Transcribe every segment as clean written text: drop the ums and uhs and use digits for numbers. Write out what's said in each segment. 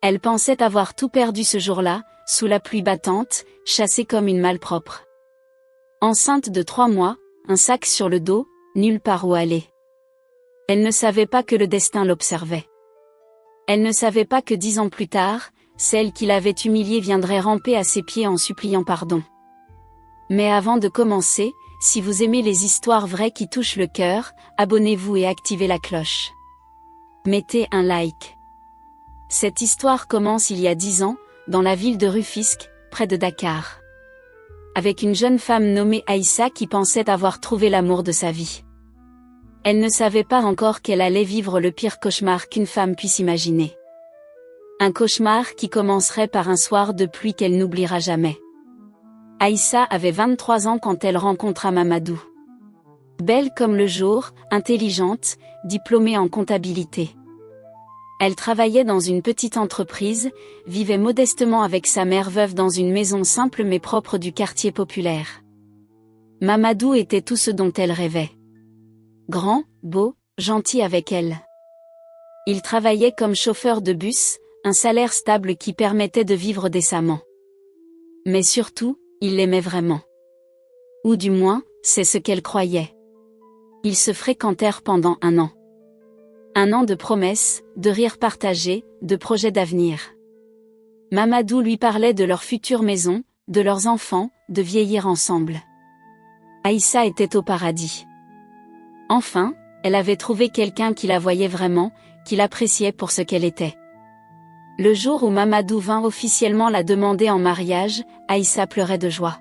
Elle pensait avoir tout perdu ce jour-là, sous la pluie battante, chassée comme une malpropre. Enceinte de 3 mois, un sac sur le dos, nulle part où aller. Elle ne savait pas que le destin l'observait. Elle ne savait pas que 10 ans plus tard, celle qui l'avait humiliée viendrait ramper à ses pieds en suppliant pardon. Mais avant de commencer, si vous aimez les histoires vraies qui touchent le cœur, abonnez-vous et activez la cloche. Mettez un like. Cette histoire commence il y a 10 ans, dans la ville de Rufisque, près de Dakar. Avec une jeune femme nommée Aïssa qui pensait avoir trouvé l'amour de sa vie. Elle ne savait pas encore qu'elle allait vivre le pire cauchemar qu'une femme puisse imaginer. Un cauchemar qui commencerait par un soir de pluie qu'elle n'oubliera jamais. Aïssa avait 23 ans quand elle rencontra Mamadou. Belle comme le jour, intelligente, diplômée en comptabilité. Elle travaillait dans une petite entreprise, vivait modestement avec sa mère veuve dans une maison simple mais propre du quartier populaire. Mamadou était tout ce dont elle rêvait. Grand, beau, gentil avec elle. Il travaillait comme chauffeur de bus, un salaire stable qui permettait de vivre décemment. Mais surtout, il l'aimait vraiment. Ou du moins, c'est ce qu'elle croyait. Ils se fréquentèrent pendant 1 an. 1 an de promesses, de rires partagés, de projets d'avenir. Mamadou lui parlait de leur future maison, de leurs enfants, de vieillir ensemble. Aïssa était au paradis. Enfin, elle avait trouvé quelqu'un qui la voyait vraiment, qui l'appréciait pour ce qu'elle était. Le jour où Mamadou vint officiellement la demander en mariage, Aïssa pleurait de joie.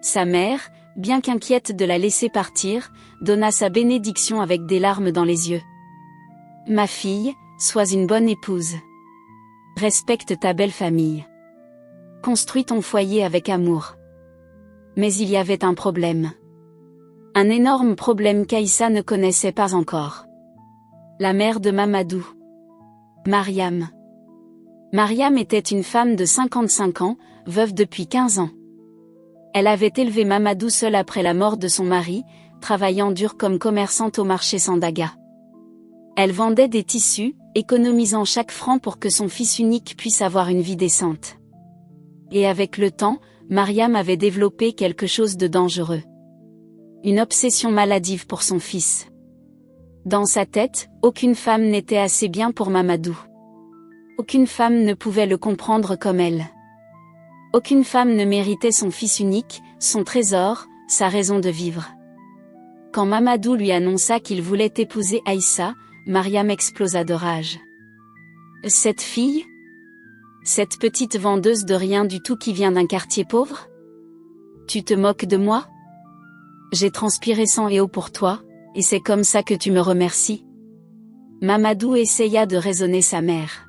Sa mère, bien qu'inquiète de la laisser partir, donna sa bénédiction avec des larmes dans les yeux. « Ma fille, sois une bonne épouse. Respecte ta belle famille. Construis ton foyer avec amour. » Mais il y avait un problème. Un énorme problème qu'Aïssa ne connaissait pas encore. La mère de Mamadou. Mariam. Mariam était une femme de 55 ans, veuve depuis 15 ans. Elle avait élevé Mamadou seule après la mort de son mari, travaillant dur comme commerçante au marché Sandaga. Elle vendait des tissus, économisant chaque franc pour que son fils unique puisse avoir une vie décente. Et avec le temps, Mariam avait développé quelque chose de dangereux. Une obsession maladive pour son fils. Dans sa tête, aucune femme n'était assez bien pour Mamadou. Aucune femme ne pouvait le comprendre comme elle. Aucune femme ne méritait son fils unique, son trésor, sa raison de vivre. Quand Mamadou lui annonça qu'il voulait épouser Aïssa, Mariam explosa de rage. Cette fille? Cette petite vendeuse de rien du tout qui vient d'un quartier pauvre? Tu te moques de moi? J'ai transpiré sang et eau pour toi, et c'est comme ça que tu me remercies? Mamadou essaya de raisonner sa mère.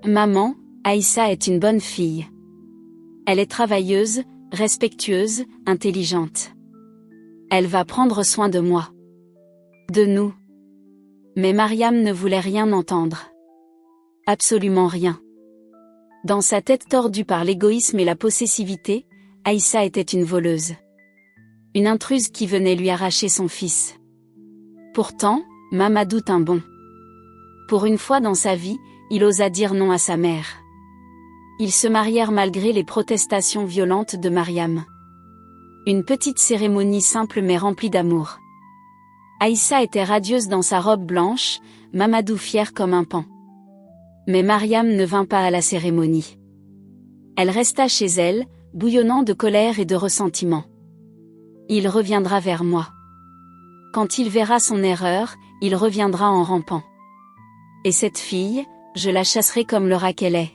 Maman, Aïssa est une bonne fille. Elle est travailleuse, respectueuse, intelligente. Elle va prendre soin de moi. De nous. Mais Mariam ne voulait rien entendre. Absolument rien. Dans sa tête tordue par l'égoïsme et la possessivité, Aïssa était une voleuse. Une intruse qui venait lui arracher son fils. Pourtant, Mamadou tint bon. Pour une fois dans sa vie, il osa dire non à sa mère. Ils se marièrent malgré les protestations violentes de Mariam. Une petite cérémonie simple mais remplie d'amour. Aïssa était radieuse dans sa robe blanche, Mamadou fier comme un paon. Mais Mariam ne vint pas à la cérémonie. Elle resta chez elle, bouillonnant de colère et de ressentiment. Il reviendra vers moi. Quand il verra son erreur, il reviendra en rampant. Et cette fille, je la chasserai comme le rat qu'elle est.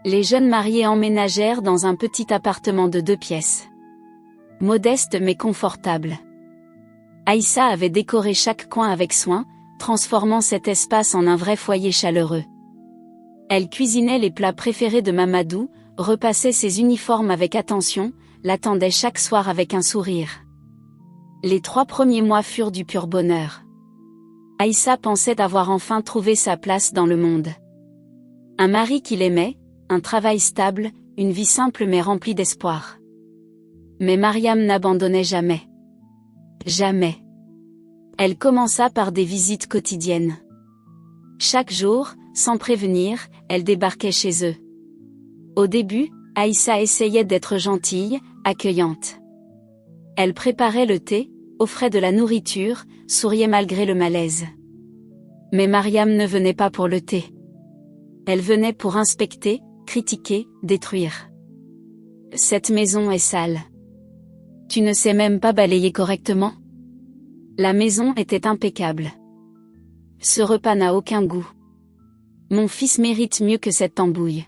Les jeunes mariés emménagèrent dans un petit appartement de 2 pièces. Modeste mais confortable. Aïssa avait décoré chaque coin avec soin, transformant cet espace en un vrai foyer chaleureux. Elle cuisinait les plats préférés de Mamadou, repassait ses uniformes avec attention, l'attendait chaque soir avec un sourire. Les 3 premiers mois furent du pur bonheur. Aïssa pensait avoir enfin trouvé sa place dans le monde. Un mari qui l'aimait, un travail stable, une vie simple mais remplie d'espoir. Mais Mariam n'abandonnait jamais. Jamais. Elle commença par des visites quotidiennes. Chaque jour, sans prévenir, elle débarquait chez eux. Au début, Aïssa essayait d'être gentille, accueillante. Elle préparait le thé, offrait de la nourriture, souriait malgré le malaise. Mais Mariam ne venait pas pour le thé. Elle venait pour inspecter, critiquer, détruire. Cette maison est sale. Tu ne sais même pas balayer correctement? La maison était impeccable. Ce repas n'a aucun goût. Mon fils mérite mieux que cette tambouille.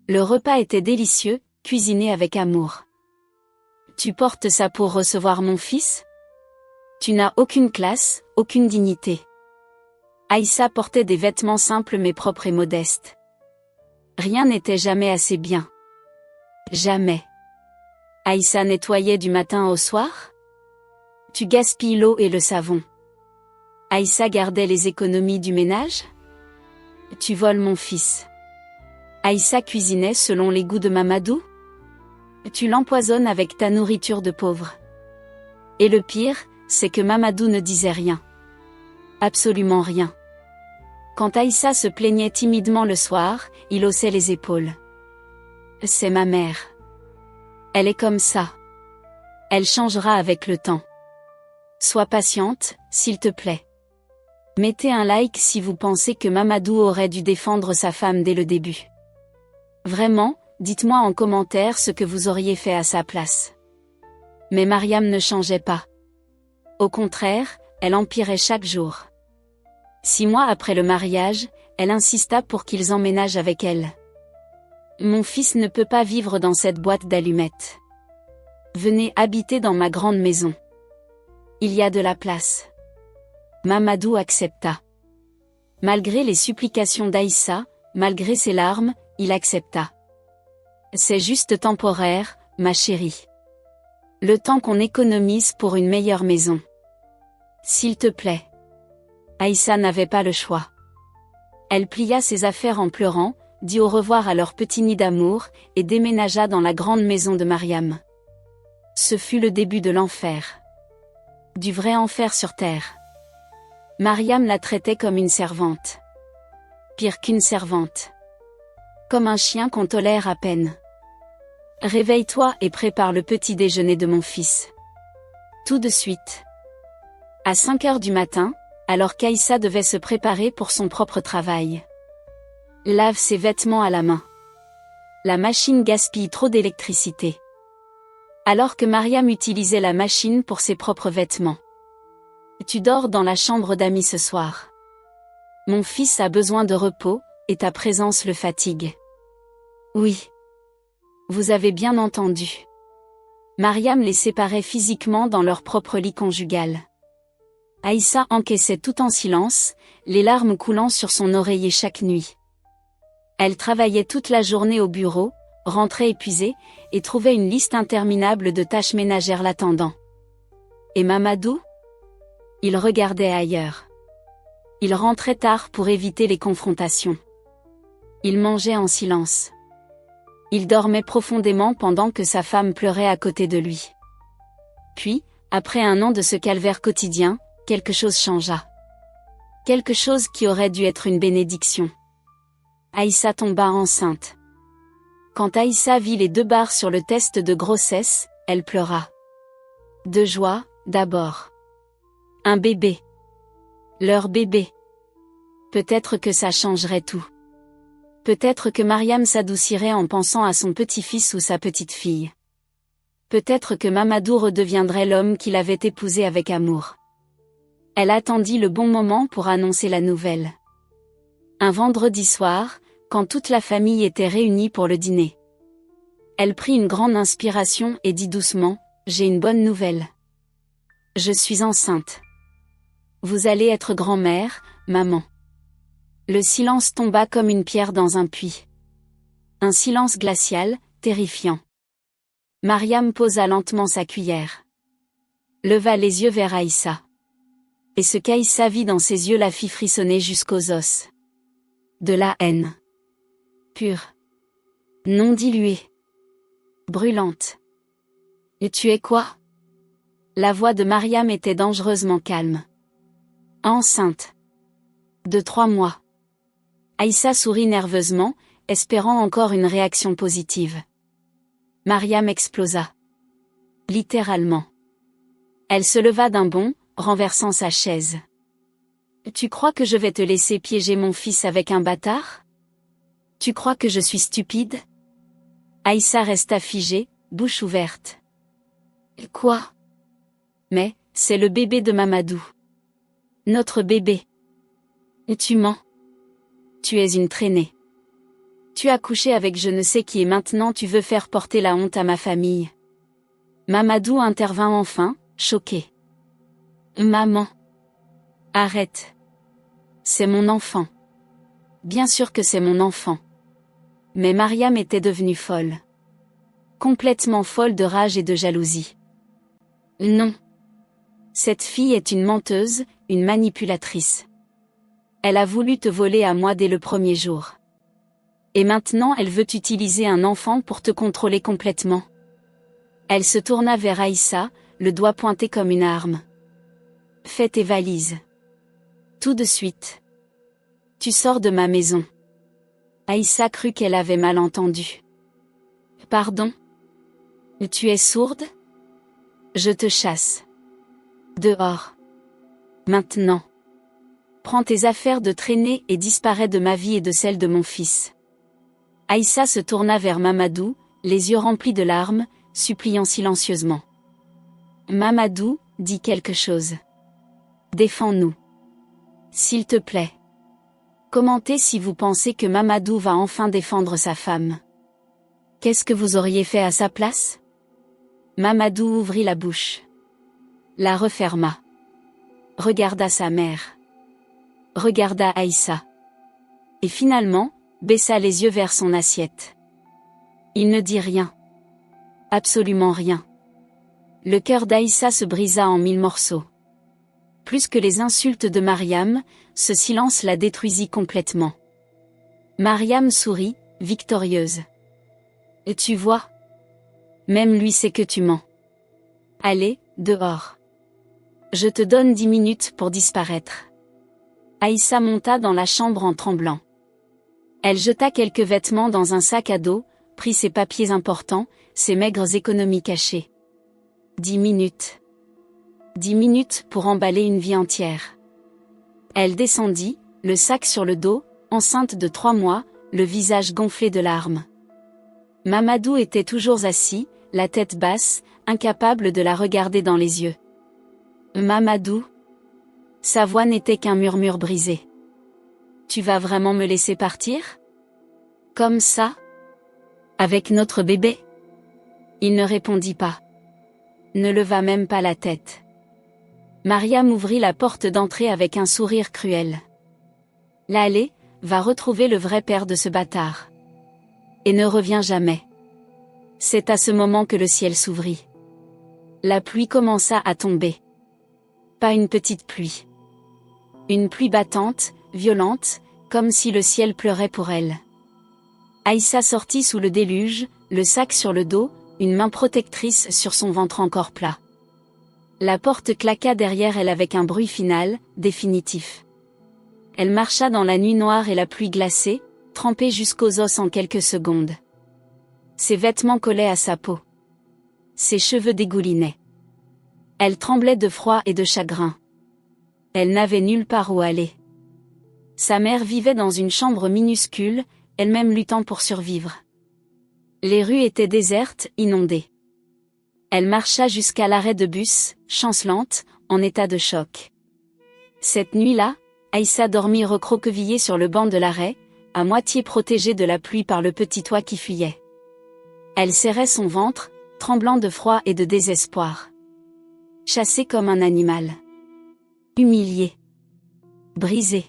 Le repas était délicieux, cuisiné avec amour. Tu portes ça pour recevoir mon fils? Tu n'as aucune classe, aucune dignité. Aïssa portait des vêtements simples mais propres et modestes. Rien n'était jamais assez bien. Jamais. Aïssa nettoyait du matin au soir? Tu gaspilles l'eau et le savon. Aïssa gardait les économies du ménage? Tu voles mon fils. Aïssa cuisinait selon les goûts de Mamadou? Tu l'empoisonnes avec ta nourriture de pauvre. Et le pire, c'est que Mamadou ne disait rien. Absolument rien. Quand Aïssa se plaignait timidement le soir, il haussait les épaules. C'est ma mère. Elle est comme ça. Elle changera avec le temps. Sois patiente, s'il te plaît. Mettez un like si vous pensez que Mamadou aurait dû défendre sa femme dès le début. Vraiment, dites-moi en commentaire ce que vous auriez fait à sa place. Mais Mariam ne changeait pas. Au contraire, elle empirait chaque jour. 6 mois après le mariage, elle insista pour qu'ils emménagent avec elle. Mon fils ne peut pas vivre dans cette boîte d'allumettes. Venez habiter dans ma grande maison. Il y a de la place. Mamadou accepta. Malgré les supplications d'Aïssa, malgré ses larmes, il accepta. C'est juste temporaire, ma chérie. Le temps qu'on économise pour une meilleure maison. S'il te plaît. Aïssa n'avait pas le choix. Elle plia ses affaires en pleurant, dit au revoir à leur petit nid d'amour, et déménagea dans la grande maison de Mariam. Ce fut le début de l'enfer. Du vrai enfer sur terre. Mariam la traitait comme une servante. Pire qu'une servante. Comme un chien qu'on tolère à peine. Réveille-toi et prépare le petit déjeuner de mon fils. Tout de suite. À 5 heures du matin, alors qu'Aïssa devait se préparer pour son propre travail. Lave ses vêtements à la main. La machine gaspille trop d'électricité. Alors que Mariam utilisait la machine pour ses propres vêtements. Tu dors dans la chambre d'amis ce soir. Mon fils a besoin de repos, et ta présence le fatigue. Oui. Vous avez bien entendu. Mariam les séparait physiquement dans leur propre lit conjugal. Aïssa encaissait tout en silence, les larmes coulant sur son oreiller chaque nuit. Elle travaillait toute la journée au bureau, rentrait épuisée, et trouvait une liste interminable de tâches ménagères l'attendant. Et Mamadou? Il regardait ailleurs. Il rentrait tard pour éviter les confrontations. Il mangeait en silence. Il dormait profondément pendant que sa femme pleurait à côté de lui. Puis, après 1 an de ce calvaire quotidien, quelque chose changea. Quelque chose qui aurait dû être une bénédiction. Aïssa tomba enceinte. Quand Aïssa vit les 2 barres sur le test de grossesse, elle pleura. De joie, d'abord. Un bébé. Leur bébé. Peut-être que ça changerait tout. Peut-être que Mariam s'adoucirait en pensant à son petit-fils ou sa petite-fille. Peut-être que Mamadou redeviendrait l'homme qu'il avait épousé avec amour. Elle attendit le bon moment pour annoncer la nouvelle. Un vendredi soir, quand toute la famille était réunie pour le dîner. Elle prit une grande inspiration et dit doucement, « J'ai une bonne nouvelle. Je suis enceinte. Vous allez être grand-mère, maman. » Le silence tomba comme une pierre dans un puits. Un silence glacial, terrifiant. Mariam posa lentement sa cuillère. Leva les yeux vers Aïssa. Et ce qu'Aïssa vit dans ses yeux la fit frissonner jusqu'aux os. De la haine. Pure. Non diluée. Brûlante. Et tu es quoi? La voix de Mariam était dangereusement calme. Enceinte. De 3 mois. Aïssa sourit nerveusement, espérant encore une réaction positive. Mariam explosa. Littéralement. Elle se leva d'un bond, renversant sa chaise. Tu crois que je vais te laisser piéger mon fils avec un bâtard? Tu crois que je suis stupide? Aïssa resta figée, bouche ouverte. Quoi? Mais, c'est le bébé de Mamadou. Notre bébé. Tu mens. Tu es une traînée. Tu as couché avec je ne sais qui et maintenant tu veux faire porter la honte à ma famille. Mamadou intervint enfin, choqué. Maman. Arrête. C'est mon enfant. Bien sûr que c'est mon enfant. Mais Mariam était devenue folle. Complètement folle de rage et de jalousie. Non. Cette fille est une menteuse, une manipulatrice. Elle a voulu te voler à moi dès le premier jour. Et maintenant elle veut utiliser un enfant pour te contrôler complètement. Elle se tourna vers Aïssa, le doigt pointé comme une arme. Fais tes valises. Tout de suite. Tu sors de ma maison. Aïssa crut qu'elle avait mal entendu. Pardon? Tu es sourde? Je te chasse. Dehors. Maintenant. Prends tes affaires de traînée et disparais de ma vie et de celle de mon fils. Aïssa se tourna vers Mamadou, les yeux remplis de larmes, suppliant silencieusement. Mamadou, dis quelque chose. Défends-nous. S'il te plaît. Commentez si vous pensez que Mamadou va enfin défendre sa femme. Qu'est-ce que vous auriez fait à sa place? Mamadou ouvrit la bouche. La referma. Regarda sa mère. Regarda Aïssa. Et finalement, baissa les yeux vers son assiette. Il ne dit rien. Absolument rien. Le cœur d'Aïssa se brisa en 1000 morceaux. Plus que les insultes de Mariam, ce silence la détruisit complètement. Mariam sourit, victorieuse. Et tu vois? Même lui sait que tu mens. Allez, dehors. Je te donne 10 minutes pour disparaître. Aïssa monta dans la chambre en tremblant. Elle jeta quelques vêtements dans un sac à dos, prit ses papiers importants, ses maigres économies cachées. 10 minutes. 10 minutes pour emballer une vie entière. Elle descendit, le sac sur le dos, enceinte de 3 mois, le visage gonflé de larmes. Mamadou était toujours assis, la tête basse, incapable de la regarder dans les yeux. Mamadou. Sa voix n'était qu'un murmure brisé. Tu vas vraiment me laisser partir? Comme ça? Avec notre bébé? Il ne répondit pas. Ne leva même pas la tête. Mariam ouvrit la porte d'entrée avec un sourire cruel. L'allée, va retrouver le vrai père de ce bâtard. Et ne revient jamais. C'est à ce moment que le ciel s'ouvrit. La pluie commença à tomber. Pas une petite pluie. Une pluie battante, violente, comme si le ciel pleurait pour elle. Aïssa sortit sous le déluge, le sac sur le dos, une main protectrice sur son ventre encore plat. La porte claqua derrière elle avec un bruit final, définitif. Elle marcha dans la nuit noire et la pluie glacée, trempée jusqu'aux os en quelques secondes. Ses vêtements collaient à sa peau. Ses cheveux dégoulinaient. Elle tremblait de froid et de chagrin. Elle n'avait nulle part où aller. Sa mère vivait dans une chambre minuscule, elle-même luttant pour survivre. Les rues étaient désertes, inondées. Elle marcha jusqu'à l'arrêt de bus, chancelante, en état de choc. Cette nuit-là, Aïssa dormit recroquevillée sur le banc de l'arrêt, à moitié protégée de la pluie par le petit toit qui fuyait. Elle serrait son ventre, tremblant de froid et de désespoir. Chassée comme un animal. Humiliée. Brisée.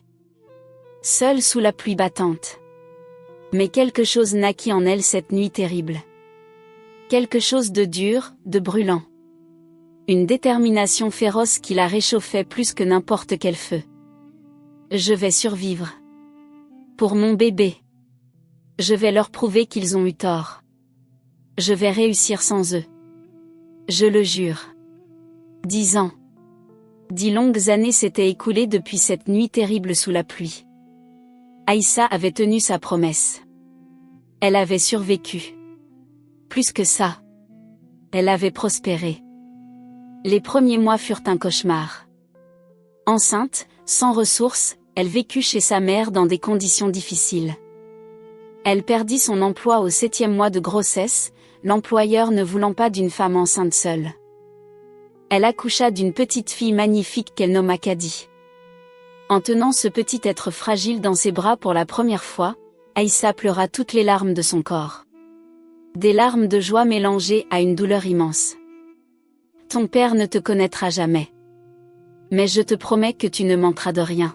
Seule sous la pluie battante. Mais quelque chose naquit en elle cette nuit terrible. Quelque chose de dur, de brûlant. Une détermination féroce qui la réchauffait plus que n'importe quel feu. Je vais survivre. Pour mon bébé. Je vais leur prouver qu'ils ont eu tort. Je vais réussir sans eux. Je le jure. 10 ans. 10 longues années s'étaient écoulées depuis cette nuit terrible sous la pluie. Aïssa avait tenu sa promesse. Elle avait survécu. Plus que ça. Elle avait prospéré. Les premiers mois furent un cauchemar. Enceinte, sans ressources, elle vécut chez sa mère dans des conditions difficiles. Elle perdit son emploi au 7e mois de grossesse, l'employeur ne voulant pas d'une femme enceinte seule. Elle accoucha d'une petite fille magnifique qu'elle nomma Kadi. En tenant ce petit être fragile dans ses bras pour la première fois, Aïssa pleura toutes les larmes de son corps. Des larmes de joie mélangées à une douleur immense. Ton père ne te connaîtra jamais. Mais je te promets que tu ne manqueras de rien.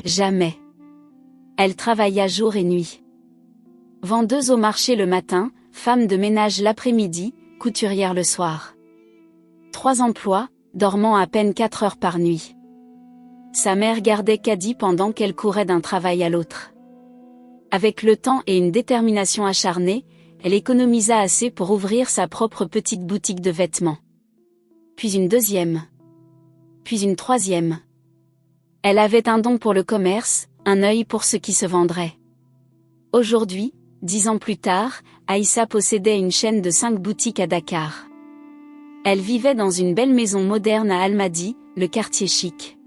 Jamais. Elle travailla jour et nuit. Vendeuse au marché le matin, femme de ménage l'après-midi, couturière le soir. 3 emplois, dormant à peine 4 heures par nuit. Sa mère gardait Kadi pendant qu'elle courait d'un travail à l'autre. Avec le temps et une détermination acharnée, elle économisa assez pour ouvrir sa propre petite boutique de vêtements. Puis une deuxième. Puis une troisième. Elle avait un don pour le commerce, un œil pour ce qui se vendrait. Aujourd'hui, 10 ans plus tard, Aïssa possédait une chaîne de 5 boutiques à Dakar. Elle vivait dans une belle maison moderne à Almadi, le quartier chic.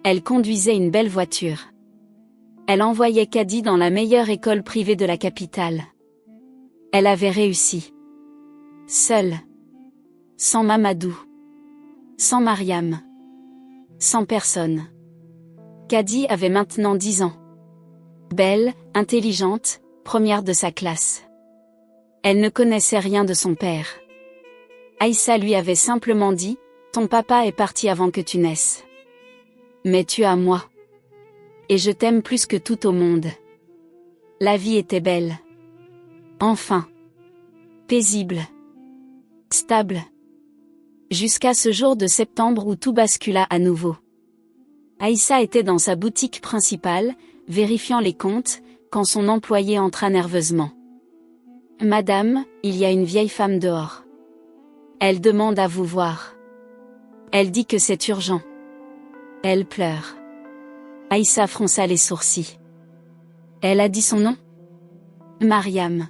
Elle conduisait une belle voiture. Elle envoyait Kadi dans la meilleure école privée de la capitale. Elle avait réussi. Seule. Sans Mamadou. Sans Mariam. Sans personne. Kadi avait maintenant 10 ans. Belle, intelligente, première de sa classe. Elle ne connaissait rien de son père. Aïssa lui avait simplement dit, « Ton papa est parti avant que tu naisses. Mais tu as moi. Et je t'aime plus que tout au monde. » La vie était belle. Enfin. Paisible. Stable. Jusqu'à ce jour de septembre où tout bascula à nouveau. Aïssa était dans sa boutique principale, vérifiant les comptes, quand son employé entra nerveusement. « Madame, il y a une vieille femme dehors. Elle demande à vous voir. Elle dit que c'est urgent. Elle pleure. » Aïssa fronça les sourcils. « Elle a dit son nom ? » ?»« Mariam.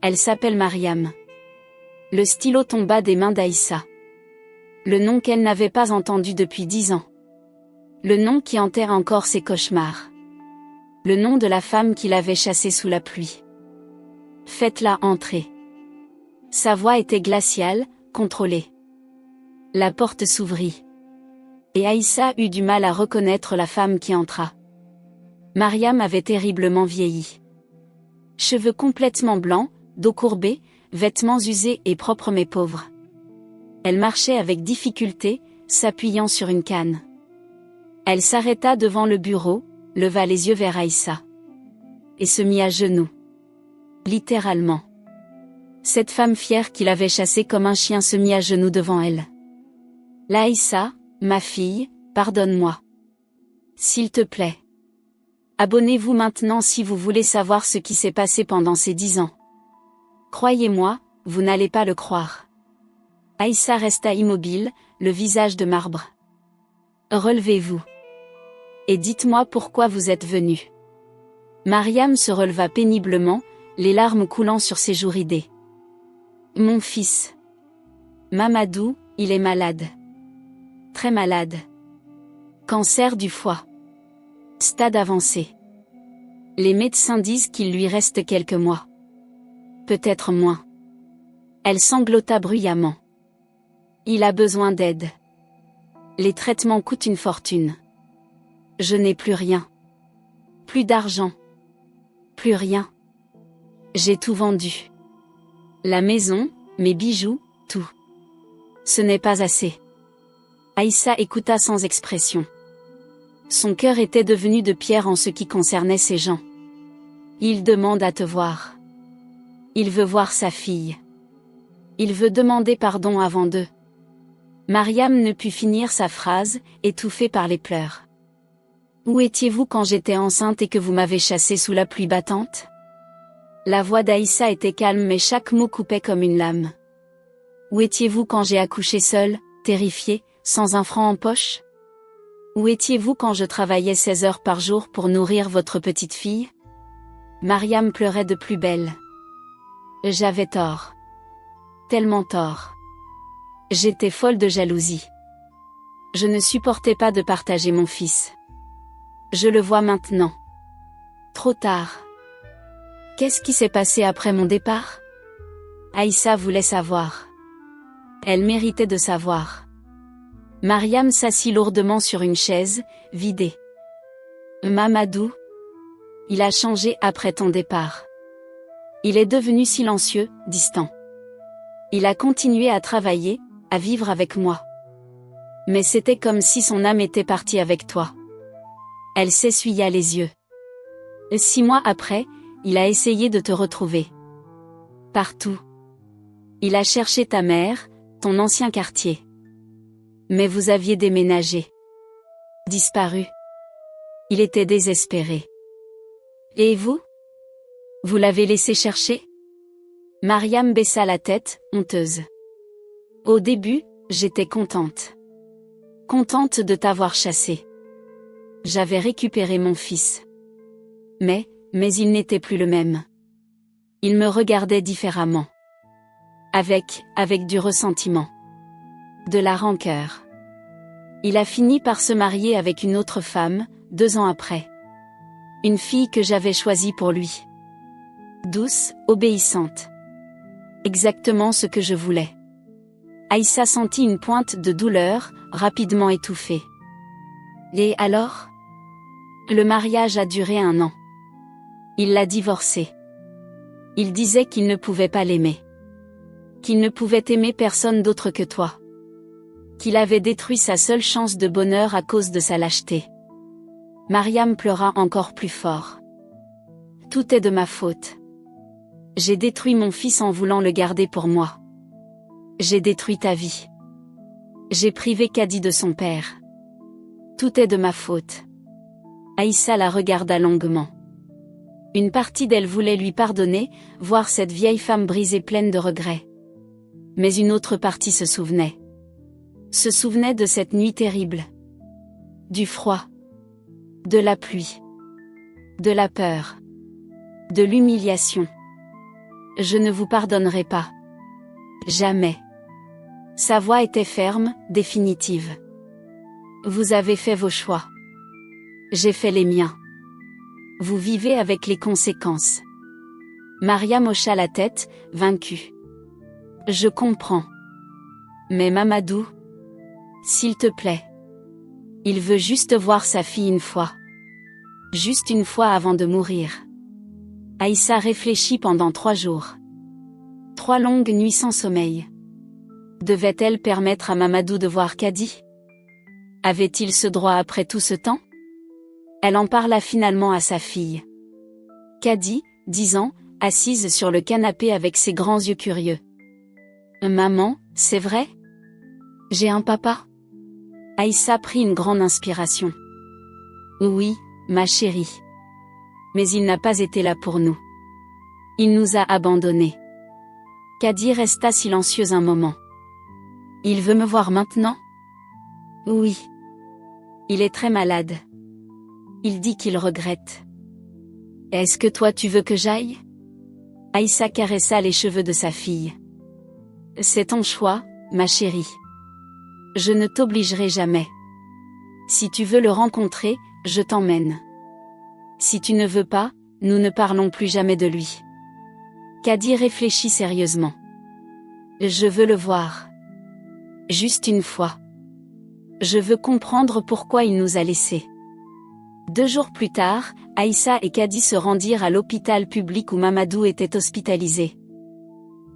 Elle s'appelle Mariam. » Le stylo tomba des mains d'Aïssa. Le nom qu'elle n'avait pas entendu depuis 10 ans. Le nom qui hantait encore ses cauchemars. Le nom de la femme qui l'avait chassée sous la pluie. « Faites-la entrer. » Sa voix était glaciale, contrôlée. La porte s'ouvrit. Et Aïssa eut du mal à reconnaître la femme qui entra. Mariam avait terriblement vieilli. Cheveux complètement blancs, dos courbé, vêtements usés et propres mais pauvres. Elle marchait avec difficulté, s'appuyant sur une canne. Elle s'arrêta devant le bureau, leva les yeux vers Aïssa. Et se mit à genoux. Littéralement. Cette femme fière qui l'avait chassée comme un chien se mit à genoux devant elle. « Aïssa, ma fille, pardonne-moi. S'il te plaît. Abonnez-vous maintenant si vous voulez savoir ce qui s'est passé pendant ces 10 ans. Croyez-moi, vous n'allez pas le croire. » Aïssa resta immobile, le visage de marbre. « Relevez-vous. Et dites-moi pourquoi vous êtes venu. » Mariam se releva péniblement, les larmes coulant sur ses joues ridées. « Mon fils. Mamadou, il est malade. Très malade. Cancer du foie. Stade avancé. Les médecins disent qu'il lui reste quelques mois. Peut-être moins. » Elle sanglota bruyamment. « Il a besoin d'aide. Les traitements coûtent une fortune. Je n'ai plus rien. Plus d'argent. Plus rien. J'ai tout vendu. La maison, mes bijoux, tout. Ce n'est pas assez. » Aïssa écouta sans expression. Son cœur était devenu de pierre en ce qui concernait ces gens. Il demande à te voir. Il veut voir sa fille. Il veut demander pardon avant d'eux. Mariam ne put finir sa phrase, étouffée par les pleurs. « Où étiez-vous quand j'étais enceinte et que vous m'avez chassée sous la pluie battante ?» La voix d'Aïssa était calme mais chaque mot coupait comme une lame. « Où étiez-vous quand j'ai accouché seule, terrifiée, sans un franc en poche ? Où étiez-vous quand je travaillais 16 heures par jour pour nourrir votre petite fille? Mariam pleurait de plus belle. J'avais tort. Tellement tort. J'étais folle de jalousie. Je ne supportais pas de partager mon fils. Je le vois maintenant. Trop tard. Qu'est-ce qui s'est passé après mon départ? Aïssa voulait savoir. Elle méritait de savoir. Mariam s'assit lourdement sur une chaise, vidée. Mamadou? Il a changé après ton départ. Il est devenu silencieux, distant. Il a continué à travailler, à vivre avec moi. Mais c'était comme si son âme était partie avec toi. Elle s'essuya les yeux. 6 mois après, il a essayé de te retrouver. Partout. Il a cherché ta mère, ton ancien quartier. Mais vous aviez déménagé. Disparu. Il était désespéré. Et vous? Vous l'avez laissé chercher? Mariam baissa la tête, honteuse. Au début, j'étais contente. Contente de t'avoir chassé. J'avais récupéré mon fils. Mais il n'était plus le même. Il me regardait différemment. Avec du ressentiment. De la rancœur. Il a fini par se marier avec une autre femme, 2 ans après. Une fille que j'avais choisie pour lui. Douce, obéissante. Exactement ce que je voulais. Aïssa sentit une pointe de douleur, rapidement étouffée. Et alors? Le mariage a duré 1 an. Il l'a divorcée. Il disait qu'il ne pouvait pas l'aimer. Qu'il ne pouvait aimer personne d'autre que toi. Qu'il avait détruit sa seule chance de bonheur à cause de sa lâcheté. Mariam pleura encore plus fort. Tout est de ma faute. J'ai détruit mon fils en voulant le garder pour moi. J'ai détruit ta vie. J'ai privé Kadi de son père. Tout est de ma faute. Aïssa la regarda longuement. Une partie d'elle voulait lui pardonner, voir cette vieille femme brisée pleine de regrets. Mais une autre partie se souvenait. Se souvenait de cette nuit terrible. Du froid. De la pluie. De la peur. De l'humiliation. Je ne vous pardonnerai pas. Jamais. Sa voix était ferme, définitive. Vous avez fait vos choix. J'ai fait les miens. Vous vivez avec les conséquences. Mariam hocha la tête, vaincue. Je comprends. Mais Mamadou? S'il te plaît. Il veut juste voir sa fille une fois. Juste une fois avant de mourir. Aïssa réfléchit pendant 3 jours. 3 longues nuits sans sommeil. Devait-elle permettre à Mamadou de voir Kadi? Avait-il ce droit après tout ce temps? Elle en parla finalement à sa fille. Kadi, 10 ans, assise sur le canapé avec ses grands yeux curieux. Maman, c'est vrai? J'ai un papa? Aïssa prit une grande inspiration. Oui, ma chérie. Mais il n'a pas été là pour nous. Il nous a abandonnés. Kadi resta silencieuse un moment. Il veut me voir maintenant? Oui. Il est très malade. Il dit qu'il regrette. Est-ce que toi tu veux que j'aille? Aïssa caressa les cheveux de sa fille. C'est ton choix, ma chérie. Je ne t'obligerai jamais. Si tu veux le rencontrer, je t'emmène. Si tu ne veux pas, nous ne parlons plus jamais de lui. Kadi réfléchit sérieusement. Je veux le voir. Juste une fois. Je veux comprendre pourquoi il nous a laissés. 2 jours plus tard, Aïssa et Kadi se rendirent à l'hôpital public où Mamadou était hospitalisé.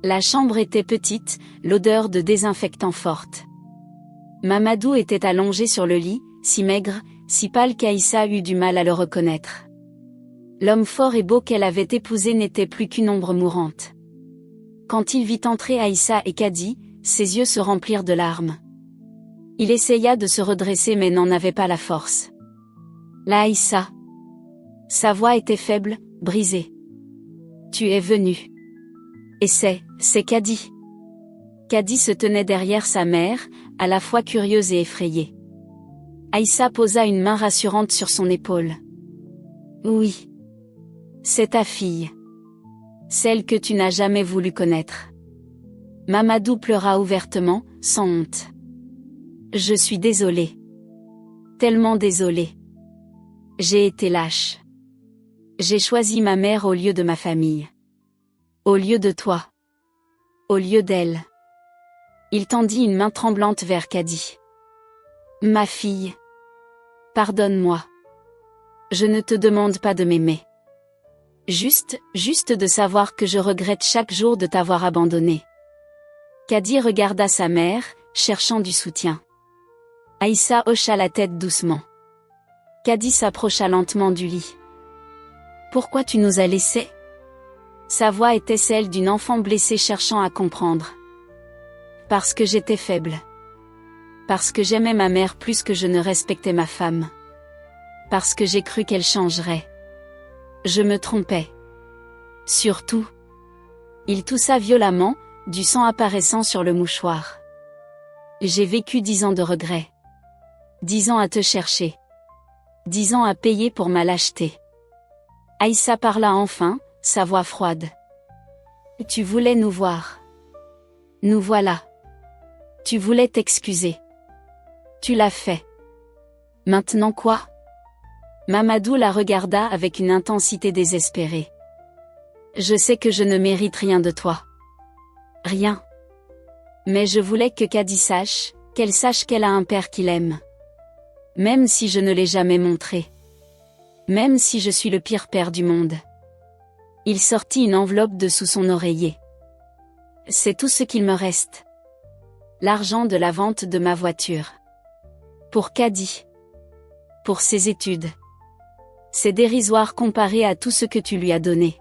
La chambre était petite, l'odeur de désinfectant forte. Mamadou était allongé sur le lit, si maigre, si pâle qu'Aïssa eut du mal à le reconnaître. L'homme fort et beau qu'elle avait épousé n'était plus qu'une ombre mourante. Quand il vit entrer Aïssa et Kadi, ses yeux se remplirent de larmes. Il essaya de se redresser mais n'en avait pas la force. La Aïssa. Sa voix était faible, brisée. Tu es venu. Et c'est Kadi. Kadi se tenait derrière sa mère, à la fois curieuse et effrayée. Aïssa posa une main rassurante sur son épaule. Oui. C'est ta fille. Celle que tu n'as jamais voulu connaître. Mamadou pleura ouvertement, sans honte. Je suis désolée. Tellement désolée. J'ai été lâche. J'ai choisi ma mère au lieu de ma famille. Au lieu de toi. Au lieu d'elle. Il tendit une main tremblante vers Kadi. Ma fille. Pardonne-moi. Je ne te demande pas de m'aimer. Juste de savoir que je regrette chaque jour de t'avoir abandonné. Kadi regarda sa mère, cherchant du soutien. Aïssa hocha la tête doucement. Kadi s'approcha lentement du lit. Pourquoi tu nous as laissés? Sa voix était celle d'une enfant blessée cherchant à comprendre. Parce que j'étais faible. Parce que j'aimais ma mère plus que je ne respectais ma femme. Parce que j'ai cru qu'elle changerait. Je me trompais. Surtout. Il toussa violemment, du sang apparaissant sur le mouchoir. J'ai vécu 10 ans de regrets. 10 ans à te chercher. 10 ans à payer pour ma lâcheté. Aïssa parla enfin, sa voix froide. Tu voulais nous voir. Nous voilà. Tu voulais t'excuser. Tu l'as fait. Maintenant quoi? Mamadou la regarda avec une intensité désespérée. Je sais que je ne mérite rien de toi. Rien. Mais je voulais que Kadi sache, qu'elle sache qu'elle a un père qui l'aime. Même si je ne l'ai jamais montré. Même si je suis le pire père du monde. Il sortit une enveloppe de sous son oreiller. C'est tout ce qu'il me reste. L'argent de la vente de ma voiture. Pour Kadi. Pour ses études. C'est dérisoire comparé à tout ce que tu lui as donné.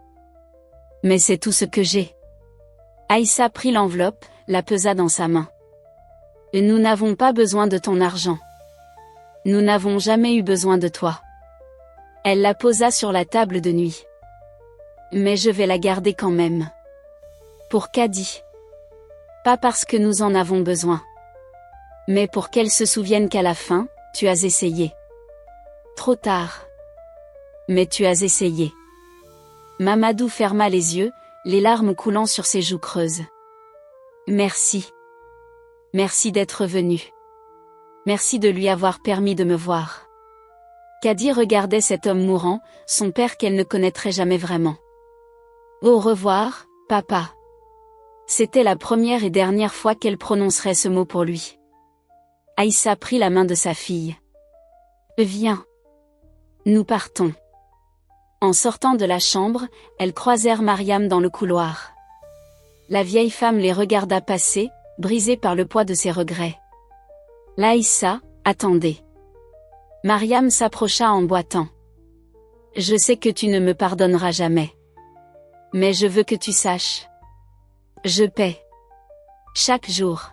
Mais c'est tout ce que j'ai. Aïssa prit l'enveloppe, la pesa dans sa main. Nous n'avons pas besoin de ton argent. Nous n'avons jamais eu besoin de toi. Elle la posa sur la table de nuit. Mais je vais la garder quand même. Pour Kadi. Pas parce que nous en avons besoin. Mais pour qu'elle se souvienne qu'à la fin, tu as essayé. Trop tard. Mais tu as essayé. Mamadou ferma les yeux, les larmes coulant sur ses joues creuses. Merci. Merci d'être venu. Merci de lui avoir permis de me voir. Kadi regardait cet homme mourant, son père qu'elle ne connaîtrait jamais vraiment. Au revoir, papa. C'était la première et dernière fois qu'elle prononcerait ce mot pour lui. Aïssa prit la main de sa fille. Viens. Nous partons. En sortant de la chambre, elles croisèrent Mariam dans le couloir. La vieille femme les regarda passer, brisée par le poids de ses regrets. Aïssa, attendez. Mariam s'approcha en boitant. Je sais que tu ne me pardonneras jamais. Mais je veux que tu saches. Je paie. Chaque jour.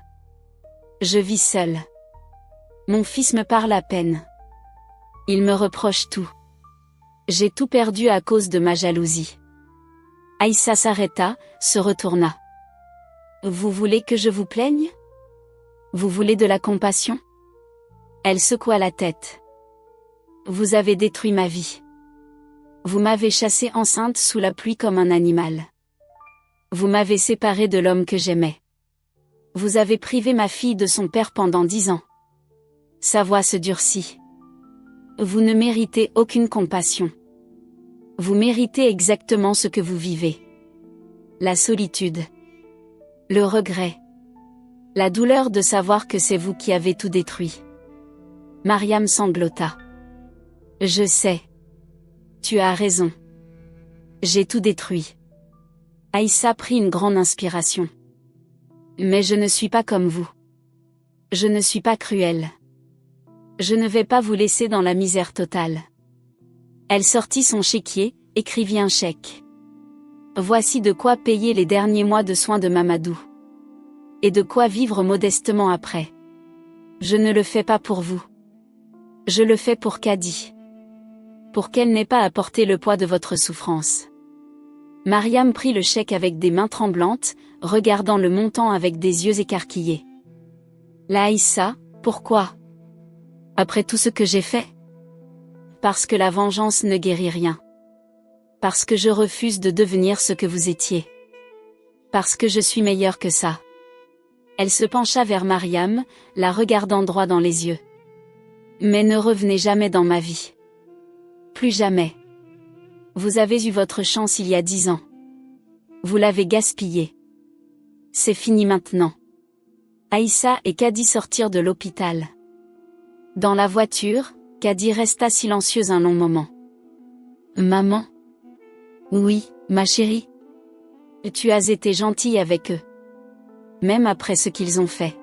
Je vis seule. Mon fils me parle à peine. Il me reproche tout. J'ai tout perdu à cause de ma jalousie. Aïssa s'arrêta, se retourna. Vous voulez que je vous plaigne? Vous voulez de la compassion? Elle secoua la tête. Vous avez détruit ma vie. Vous m'avez chassée enceinte sous la pluie comme un animal. Vous m'avez séparée de l'homme que j'aimais. Vous avez privé ma fille de son père pendant 10 ans. Sa voix se durcit. Vous ne méritez aucune compassion. Vous méritez exactement ce que vous vivez. La solitude. Le regret. La douleur de savoir que c'est vous qui avez tout détruit. Mariam sanglota. Je sais. Tu as raison. J'ai tout détruit. Aïssa prit une grande inspiration. Mais je ne suis pas comme vous. Je ne suis pas cruelle. Je ne vais pas vous laisser dans la misère totale. Elle sortit son chéquier, écrivit un chèque. Voici de quoi payer les derniers mois de soins de Mamadou. Et de quoi vivre modestement après. Je ne le fais pas pour vous. Je le fais pour Kadi. Pour qu'elle n'ait pas à porter le poids de votre souffrance. Mariam prit le chèque avec des mains tremblantes, regardant le montant avec des yeux écarquillés. Aïssa, pourquoi? Après tout ce que j'ai fait? Parce que la vengeance ne guérit rien. Parce que je refuse de devenir ce que vous étiez. Parce que je suis meilleure que ça. Elle se pencha vers Mariam, la regardant droit dans les yeux. Mais ne revenez jamais dans ma vie. Plus jamais. Vous avez eu votre chance il y a 10 ans. Vous l'avez gaspillée. C'est fini maintenant. Aïssa et Kadi sortirent de l'hôpital. Dans la voiture, Kadi resta silencieuse un long moment. Maman? Oui, ma chérie. Tu as été gentille avec eux. Même après ce qu'ils ont fait.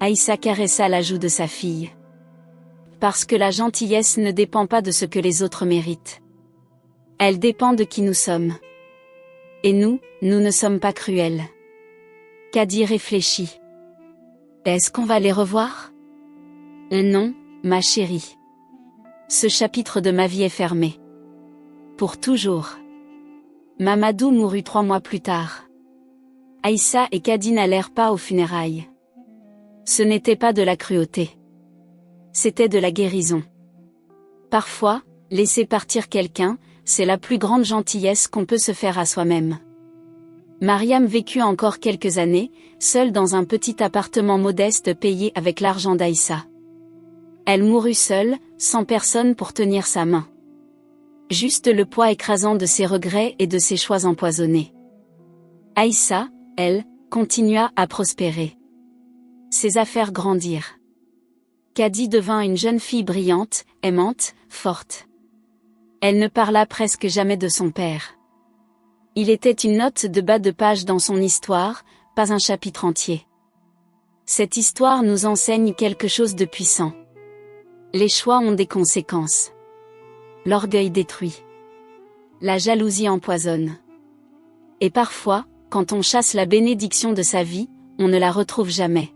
Aïssa caressa la joue de sa fille. Parce que la gentillesse ne dépend pas de ce que les autres méritent. Elle dépend de qui nous sommes. Et nous ne sommes pas cruels. Kadi réfléchit. Est-ce qu'on va les revoir? Non, ma chérie. Ce chapitre de ma vie est fermé. Pour toujours. Mamadou mourut 3 mois plus tard. Aïssa et Kadi n'allèrent pas aux funérailles. Ce n'était pas de la cruauté. C'était de la guérison. Parfois, laisser partir quelqu'un, c'est la plus grande gentillesse qu'on peut se faire à soi-même. Mariam vécut encore quelques années, seule dans un petit appartement modeste payé avec l'argent d'Aïssa. Elle mourut seule, sans personne pour tenir sa main. Juste le poids écrasant de ses regrets et de ses choix empoisonnés. Aïssa, elle, continua à prospérer. Ses affaires grandirent. Kadi devint une jeune fille brillante, aimante, forte. Elle ne parla presque jamais de son père. Il était une note de bas de page dans son histoire, pas un chapitre entier. Cette histoire nous enseigne quelque chose de puissant. Les choix ont des conséquences. L'orgueil détruit. La jalousie empoisonne. Et parfois, quand on chasse la bénédiction de sa vie, on ne la retrouve jamais.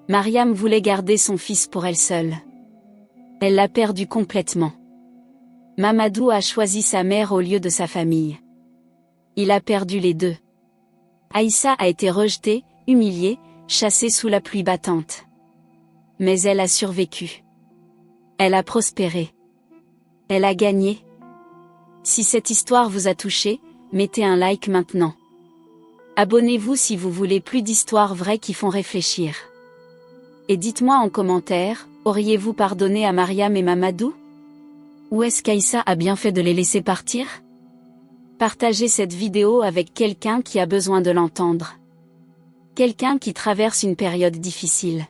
Mariam voulait garder son fils pour elle seule. Elle l'a perdu complètement. Mamadou a choisi sa mère au lieu de sa famille. Il a perdu les deux. Aïssa a été rejetée, humiliée, chassée sous la pluie battante. Mais elle a survécu. Elle a prospéré. Elle a gagné. Si cette histoire vous a touché, mettez un like maintenant. Abonnez-vous si vous voulez plus d'histoires vraies qui font réfléchir. Et dites-moi en commentaire, auriez-vous pardonné à Mariam et Mamadou? Ou est-ce qu'Aïssa a bien fait de les laisser partir? Partagez cette vidéo avec quelqu'un qui a besoin de l'entendre. Quelqu'un qui traverse une période difficile.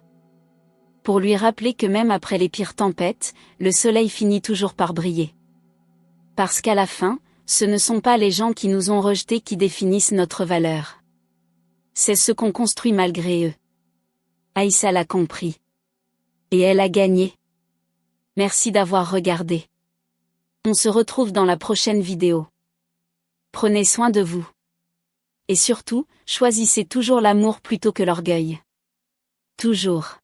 Pour lui rappeler que même après les pires tempêtes, le soleil finit toujours par briller. Parce qu'à la fin, ce ne sont pas les gens qui nous ont rejetés qui définissent notre valeur. C'est ce qu'on construit malgré eux. Aïssa l'a compris. Et elle a gagné. Merci d'avoir regardé. On se retrouve dans la prochaine vidéo. Prenez soin de vous. Et surtout, choisissez toujours l'amour plutôt que l'orgueil. Toujours.